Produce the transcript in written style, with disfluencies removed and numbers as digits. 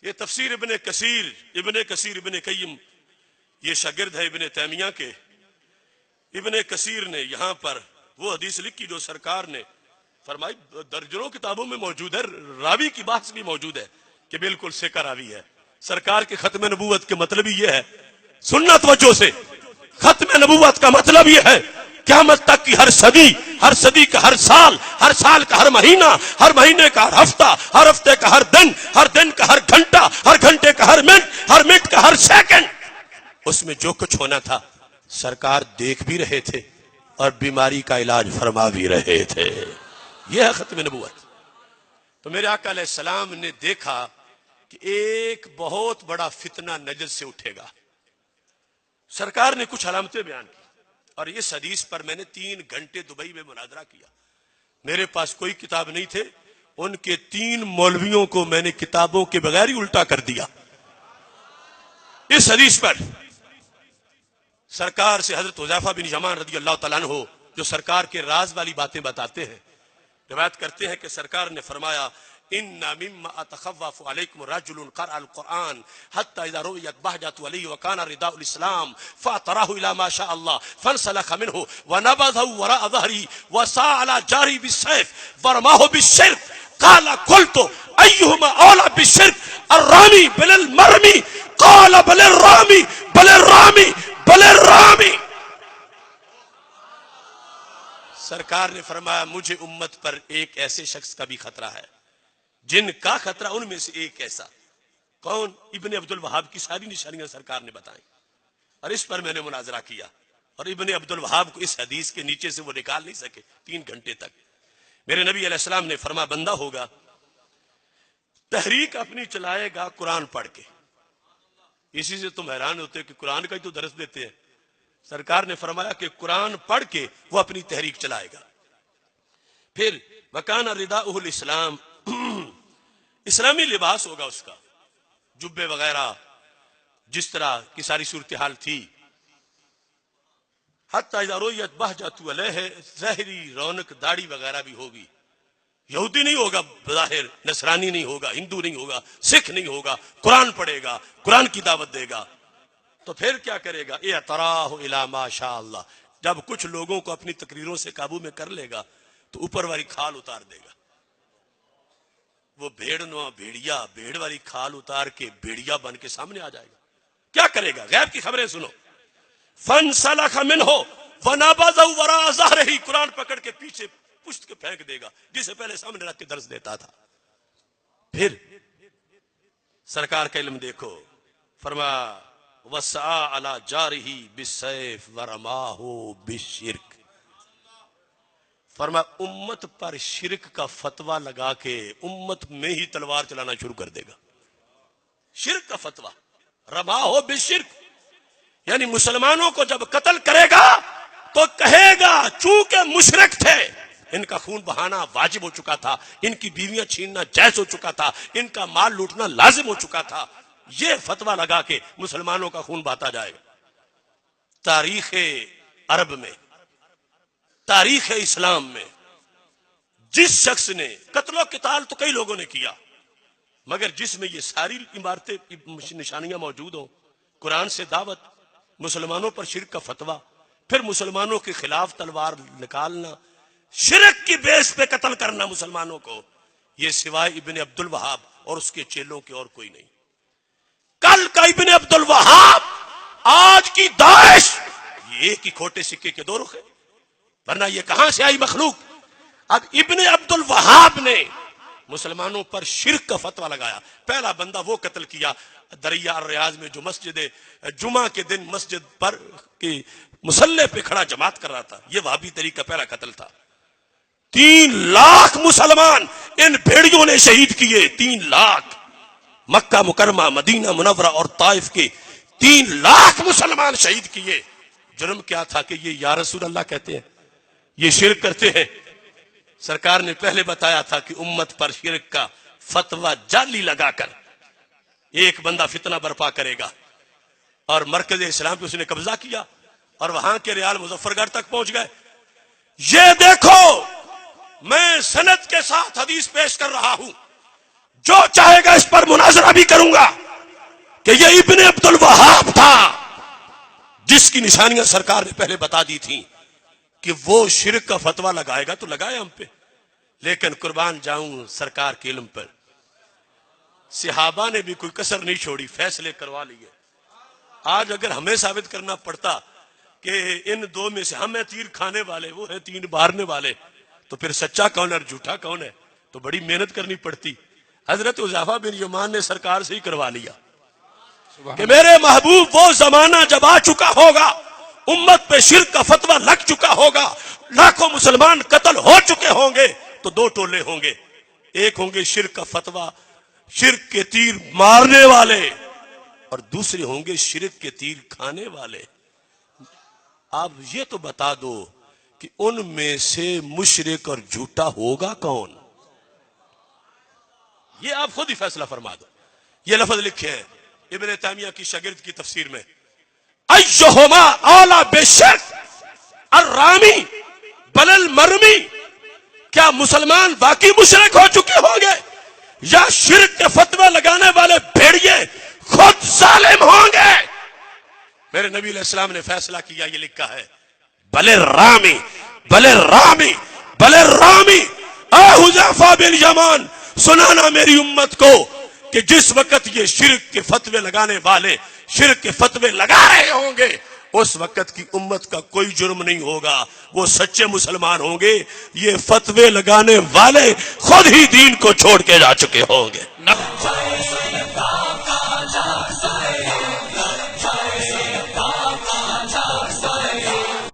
یہ تفسیر ابن کثیر ابن قیم یہ شاگرد ہے ابن تیمیہ کے. ابن کثیر نے یہاں پر وہ حدیث لکھی جو سرکار نے فرمائی، درجنوں کتابوں میں موجود ہے، راوی کی بحث بھی موجود ہے کہ بالکل سکہ راوی ہے. سرکار کے ختم نبوت کے مطلب یہ ہے، سنت توجہ سے، ختم نبوت کا مطلب یہ ہے قیامت تک کی ہر صدی کا ہر سال کا ہر مہینہ، ہر مہینے کا ہر ہفتہ، ہر ہفتے کا ہر دن کا ہر گھنٹہ، ہر گھنٹے کا ہر منٹ کا ہر سیکنڈ، اس میں جو کچھ ہونا تھا سرکار دیکھ بھی رہے تھے اور بیماری کا علاج فرما بھی رہے تھے. یہ ہے ختم نبوت. تو میرے آقا علیہ السلام نے دیکھا کہ ایک بہت بڑا فتنہ نجد سے اٹھے گا. سرکار نے کچھ علامتیں بیان کی اور اس حدیث پر میں نے 3 گھنٹے دبئی میں مناظرہ کیا. میرے پاس کوئی کتاب نہیں تھے، ان کے 3 مولویوں کو میں نے کتابوں کے بغیر ہی الٹا کر دیا. اس حدیث پر سرکار سے حضرت حذیفہ بن یمان رضی اللہ تعالیٰ عنہ جو سرکار کے راز والی باتیں بتاتے ہیں، روایت کرتے ہیں کہ سرکار نے فرمایا ان مما اتخوف علیکم رجل قرأ القرآن حتى اذا رؤيت بهجة عليه وكان رداء الاسلام فاطراه الى ما شاء الله فانسلخ منه ونبذه وراء ظهري وسعى على جاري بالسيف ورماه بالشرك قال قلت ايهما اولى بالشرك الرامي بل المرمي قال بل الرامي بل الرامي بل الرامي. سرکار نے فرمایا مجھے امت پر ایک ایسے شخص کا بھی خطرہ ہے، جن کا خطرہ ان میں سے ایک ایسا. کون؟ ابن عبد الوہاب کی ساری نشانیاں سرکار نے بتائیں اور اس پر میں نے مناظرہ کیا. اور ابن عبد الوہاب کو اس حدیث کے نیچے سے وہ نکال نہیں سکے 3 گھنٹے تک. میرے نبی علیہ السلام نے فرمایا بندہ ہوگا تحریک اپنی چلائے گا قرآن پڑھ کے. اسی سے تم حیران ہوتے کہ قرآن کا ہی تو درس دیتے ہیں. سرکار نے فرمایا کہ قرآن پڑھ کے وہ اپنی تحریک چلائے گا. پھر وکان رداؤہ الاسلام، اسلامی لباس ہوگا اس کا، جبے وغیرہ جس طرح کی ساری صورتحال تھی. حتی اذا رؤیت بہجۃ علیہ، ظاہری رونق داڑھی وغیرہ بھی ہوگی. یہودی نہیں ہوگا بظاہر، نصرانی نہیں ہوگا، ہندو نہیں ہوگا، سکھ نہیں ہوگا، قرآن پڑھے گا، قرآن کی دعوت دے گا. تو پھر کیا کرے گا؟ اعتراہ الی ما شاء اللہ، جب کچھ لوگوں کو اپنی تقریروں سے قابو میں کر لے گا تو اوپر والی کھال اتار دے گا. وہ بھیڑ والی کھال اتار کے بھیڑیا بن کے سامنے آ جائے گا. کیا کرے گا؟ غیب کی خبریں سنو. فانسلخ منہ ونبذہ وراء ظہرہ، قرآن پکڑ کے پیچھے پشت کے پھینک دے گا جسے پہلے سامنے رکھ کے درس دیتا تھا. پھر سرکار کا علم دیکھو، فرمایا وسعى على جارہ بالسیف ورماہ بالشرک. فرمایا امت پر شرک کا فتویٰ لگا کے امت میں ہی تلوار چلانا شروع کر دے گا. شرک کا فتویٰ، رماہ بالشرک، یعنی مسلمانوں کو جب قتل کرے گا تو کہے گا چونکہ مشرک تھے، ان کا خون بہانا واجب ہو چکا تھا، ان کی بیویاں چھیننا جائز ہو چکا تھا، ان کا مال لوٹنا لازم ہو چکا تھا. یہ فتویٰ لگا کے مسلمانوں کا خون بہاتا جائے گا. تاریخ عرب میں، تاریخ اسلام میں جس شخص نے قتل و قتال تو کئی لوگوں نے کیا، مگر جس میں یہ ساری عمارتیں نشانیاں موجود ہوں، قرآن سے دعوت، مسلمانوں پر شرک کا فتویٰ، پھر مسلمانوں کے خلاف تلوار نکالنا، شرک کی بیس پہ قتل کرنا مسلمانوں کو، یہ سوائے ابن عبد الوہاب اور اس کے چیلوں کے اور کوئی نہیں. کل کا ابن عبد الوہاب، آج کی داعش، یہ ایک ہی کھوٹے سکے کے 2 رخ ہیں، ورنہ یہ کہاں سے آئی مخلوق. اب ابن عبد الوہاب نے مسلمانوں پر شرک کا فتویٰ لگایا. پہلا بندہ وہ قتل کیا دریا الریاض میں جو مسجد جمعہ کے دن مسجد پر کی مسلح پہ کھڑا جماعت کر رہا تھا. یہ وہابی طریقہ پہلا قتل تھا. 3 لاکھ مسلمان ان بھیڑیوں نے شہید کیے. 3 لاکھ، مکہ مکرمہ، مدینہ منورہ اور طائف کے 3 لاکھ مسلمان شہید کیے. جرم کیا تھا کہ یہ یا رسول اللہ کہتے ہیں، یہ شرک کرتے ہیں. سرکار نے پہلے بتایا تھا کہ امت پر شرک کا فتویٰ جعلی لگا کر ایک بندہ فتنہ برپا کرے گا، اور مرکز اسلام پہ اس نے قبضہ کیا اور وہاں کے ریال مظفر گڑھ تک پہنچ گئے. یہ دیکھو، میں سند کے ساتھ حدیث پیش کر رہا ہوں، جو چاہے گا اس پر مناظرہ بھی کروں گا کہ یہ ابن عبد الوہاب تھا جس کی نشانیاں سرکار نے پہلے بتا دی تھیں کہ وہ شرک کا فتویٰ لگائے گا تو لگائے ہم پہ. لیکن قربان جاؤں سرکار کے علم پر، صحابہ نے بھی کوئی کسر نہیں چھوڑی، فیصلے کروا لیے. آج اگر ہمیں ثابت کرنا پڑتا کہ ان دو میں سے ہم ہیں تیر کھانے والے، وہ ہیں تیر مارنے والے، تو پھر سچا کون ہے اور جھوٹا کون ہے؟ تو بڑی محنت کرنی پڑتی. حضرت حذیفہ بن یمان نے سرکار سے ہی کروا لیا کہ میرے محبوب وہ زمانہ جب آ چکا ہوگا، امت پہ شرک کا فتویٰ لگ چکا ہوگا، لاکھوں مسلمان قتل ہو چکے ہوں گے، تو دو ٹولے ہوں گے. ایک ہوں گے شرک کا فتویٰ، شرک کے تیر مارنے والے، اور دوسرے ہوں گے شرک کے تیر کھانے والے. آپ یہ تو بتا دو کہ ان میں سے مشرک اور جھوٹا ہوگا کون؟ یہ آپ خود ہی فیصلہ فرما دو. یہ لفظ لکھے ہیں ابن تیمیہ کی شاگرد کی تفسیر میں، ایہما اعلی بالشرک الرامی بل المرمی. کیا مسلمان واقعی مشرک ہو چکے ہوں گے یا شرک کے فتوے لگانے والے بھیڑیے خود ظالم ہوں گے؟ میرے نبی علیہ السلام نے فیصلہ کیا، یہ لکھا ہے بل الرامی بل الرامی بل الرامی. اے حذیفہ بن یمان، سنانا میری امت کو کہ جس وقت یہ شرک کے فتوے لگانے والے شرک کے فتوے لگا رہے ہوں گے، اس وقت کی امت کا کوئی جرم نہیں ہوگا، وہ سچے مسلمان ہوں گے. یہ فتوے لگانے والے خود ہی دین کو چھوڑ کے جا چکے ہوں گے.